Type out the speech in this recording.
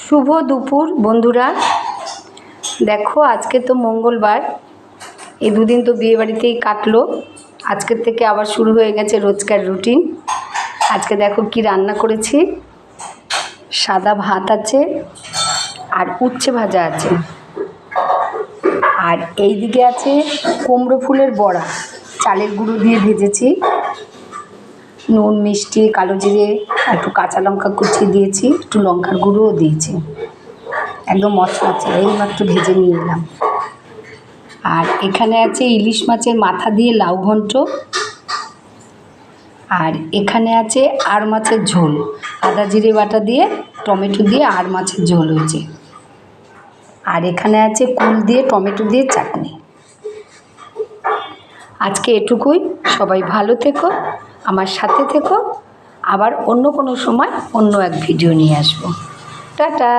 শুভ দুপুর বন্ধুরা। দেখো আজকে তো মঙ্গলবার, এই দুদিন তো বিয়ে বাড়িতেই কাটলো। আজকের থেকে আবার শুরু হয়ে গেছে রোজকার রুটিন। আজকে দেখো কি রান্না করেছি। সাদা ভাত আছে আর উচ্ছে ভাজা আছে, আর এই দিকে আছে কুমড়ো ফুলের বড়া, চালের গুঁড়ো দিয়ে ভেজেছি। নুন, মিষ্টি, কালো জিরে, একটু কাঁচা লঙ্কা কুচিয়ে দিয়েছি, একটু লঙ্কার গুঁড়োও দিয়েছি। একদম মচমচে, এইমাত্র ভেজে নিয়ে এলাম। আর এখানে আছে ইলিশ মাছের মাথা দিয়ে লাউ ঘন্ট, আর এখানে আছে আর মাছের ঝোল, আদা জিরে বাটা দিয়ে টমেটো দিয়ে আর মাছের ঝোল হয়েছে। আর এখানে আছে কুল দিয়ে টমেটো দিয়ে চাটনি। আজকে এটুকুই। সবাই ভালো থেকো, আমার সাথে থেকো। আবার অন্য কোনো সময় অন্য এক ভিডিও নিয়ে আসবো। টাটা।